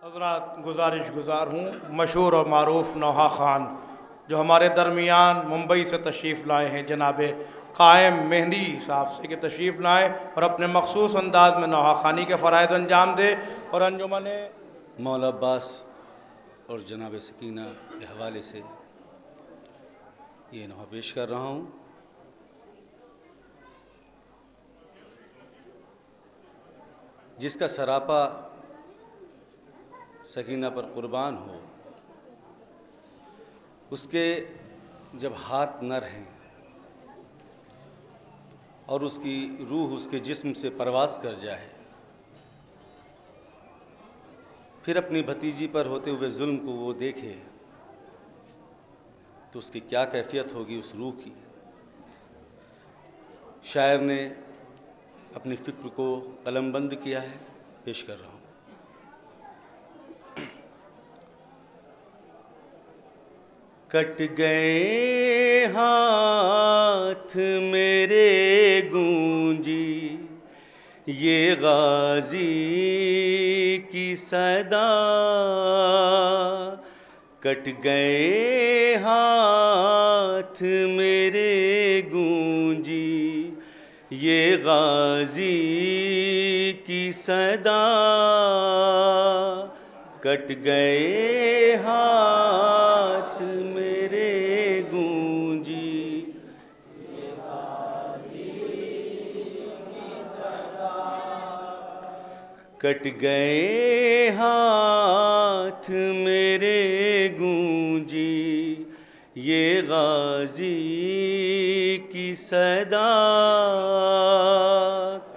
हज़रात गुजारिश गुजार हूँ मशहूर और मारूफ नौहा ख़ान जो हमारे दरमियान मुंबई से तशरीफ़ लाए हैं, जनाब कायम मेहंदी साहब से कि तशरीफ़ लाएँ और अपने मखसूस अंदाज में नौहा ख़ानी के फ़राइज़ अंजाम दे। और अंजुमन मौला अब्बास और जनाब सकीना के हवाले से ये नौहा पेश कर रहा हूँ। जिसका सरापा सकीना पर कुर्बान हो, उसके जब हाथ न रहें और उसकी रूह उसके जिस्म से परवास कर जाए, फिर अपनी भतीजी पर होते हुए जुल्म को वो देखे तो उसकी क्या कैफियत होगी उस रूह की। शायर ने अपनी फ़िक्र को कलमबंद किया है, पेश कर रहा हूँ। कट गए हाथ मेरे गूंजी ये गाजी की सदा, कट गए हाथ मेरे गूंजी ये गाजी की सदा, कट गए हाथ मेरे गूंजी ये गाजी की सदा, कट गए हाथ मेरे गूंजी ये गाजी की सदा,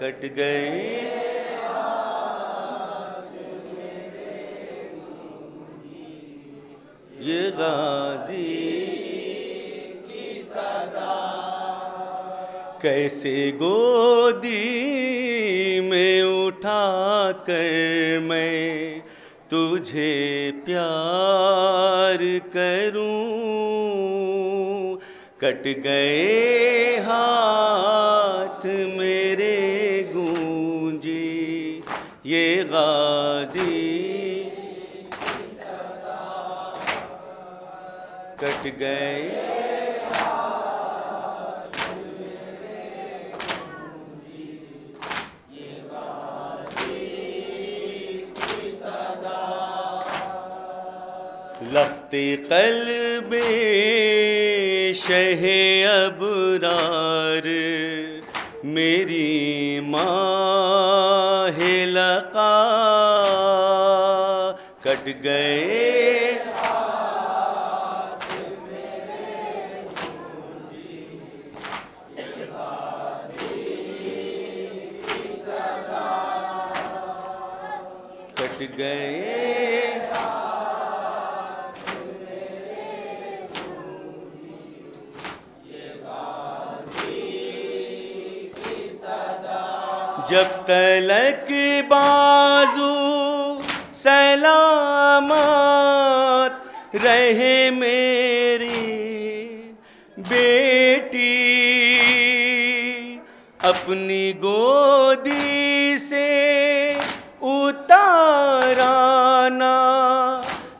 कट गए ये गाजी की सदा, कैसे गोदी में उठा कर मैं तुझे प्यार करूं, कट गए हाथ मेरे गूंजी ये गाजी कट गए ये गाजी की सदा, लफ्ते क़ल्बे शहे अबरार मेरी माहे लक़ा, कट गए कट गए जब तलक बाजू सलामत रहे मेरी बेटी, अपनी गोदी से उताराना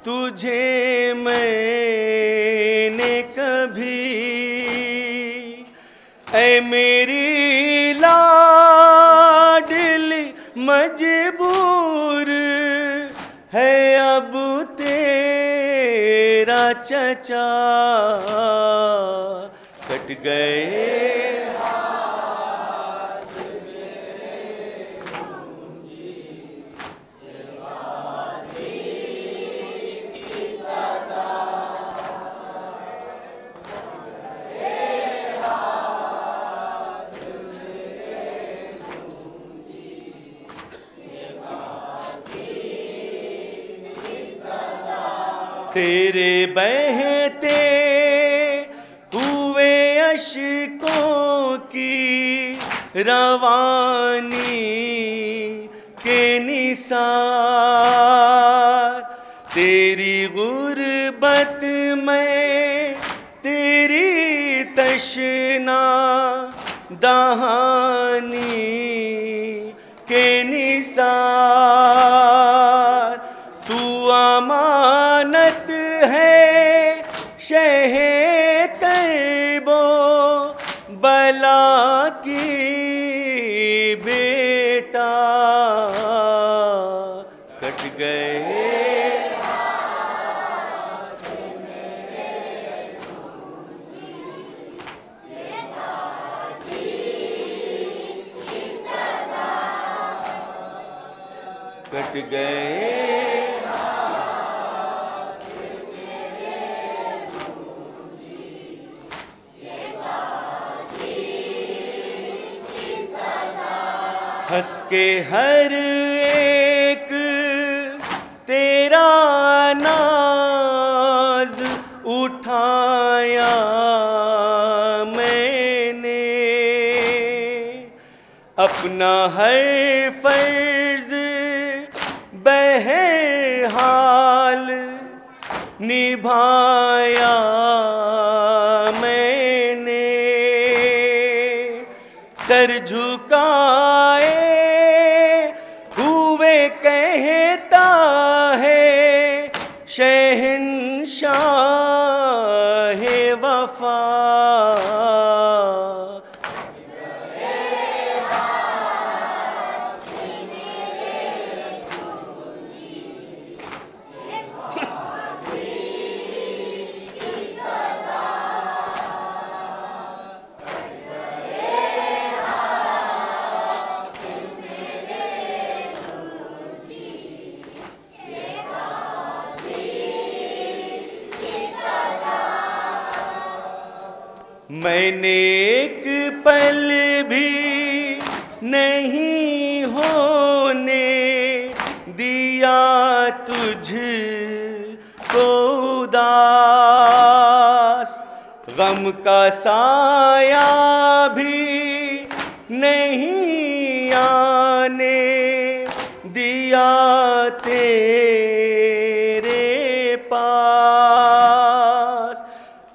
तुझे मैंने कभी, ऐ मेरी लाडली मजबूर है अब तेरा चचा, कट गए तेरे बहते हुए अश्कों की रवानी के निसार, तेरी गुर्बत में तेरी तशना दहानी के निसार, तू अमानत है शह कर्बो बला की बेटा, कट गए कट गए हंस के हर एक तेरा नाज उठाया मैंने, अपना हर फर्ज बहरहाल निभाया मैंने, सर झुकाए हुए कहता है शहंशाह वफा, मैंने एक पल भी नहीं होने दिया तुझ को उदास, गम का साया भी नहीं आने दिया तेरे पास,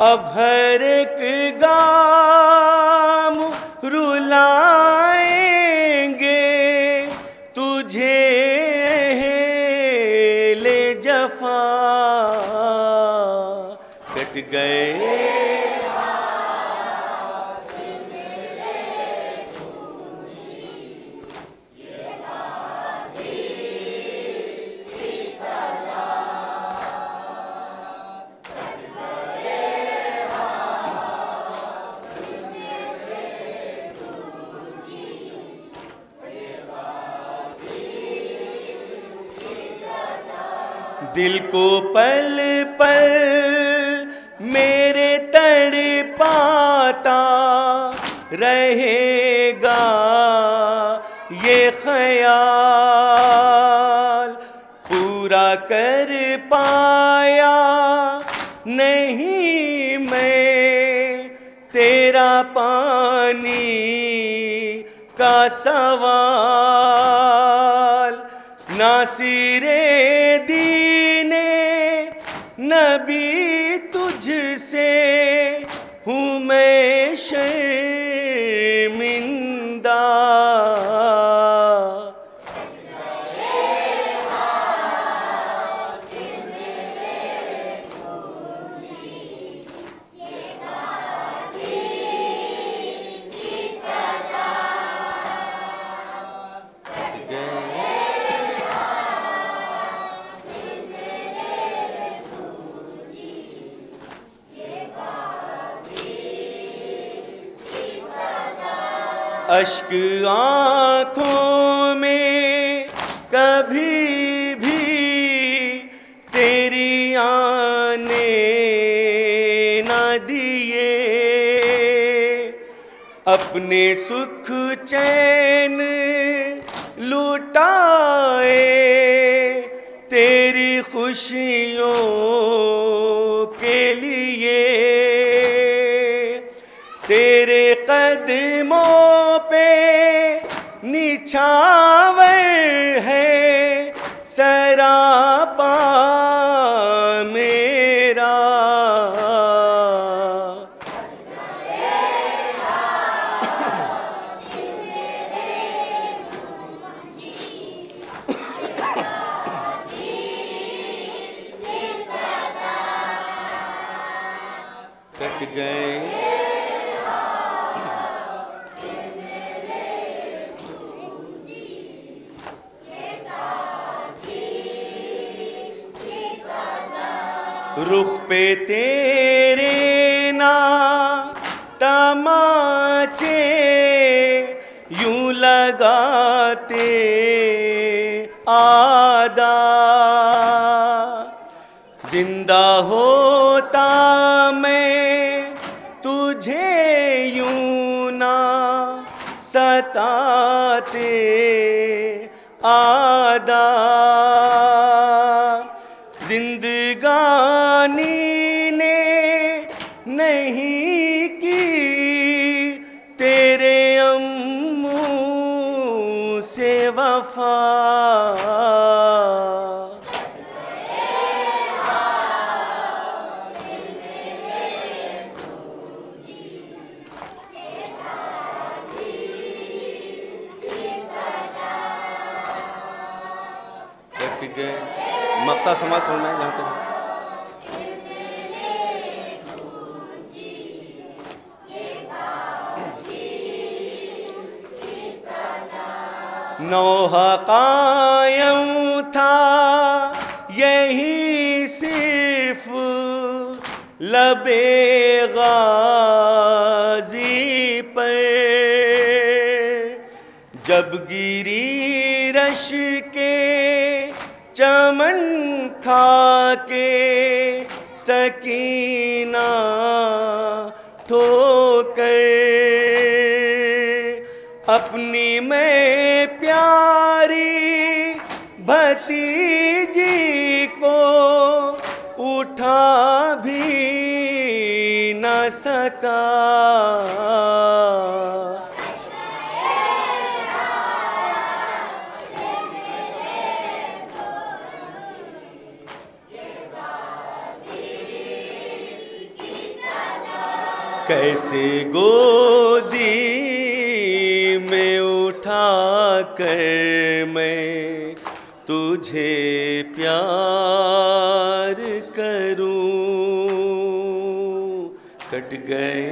अब हर एक गाम रुलाएंगे तुझे ले जफा, कट गए दिल को पल पल मेरे तड़पाता रहेगा ये ख्याल, पूरा कर पाया नहीं मैं तेरा पानी का सवाल, नासिरे दीने नबी तुझसे हूँ मैं शर्मिंदा, अश्क आँखों में कभी भी तेरी आने न दिए, अपने सुख चैन लुटाए तेरी खुशियों के लिए, तेरे कदमों पे निछावर है सरापा मेरा, कट गए रुख पे तेरे ना तमाचे यूं लगाते आदा, जिंदा होता मैं तुझे यूं ना सताते आदा। जिंदगानी ने नहीं की तेरे अम्मू से वफा, कट गए। मक्ता समाप्त होना है जहाँ तक नौहा कायम था यही सिर्फ लबे गाजी पर, जब गिरी रश के चमन खा के सकीना ठोकर, अपनी मैं प्यारी भतीजी को उठा भी न सका। कैसे गोदी में उठा कर मैं तुझे प्यार करूं, कट गए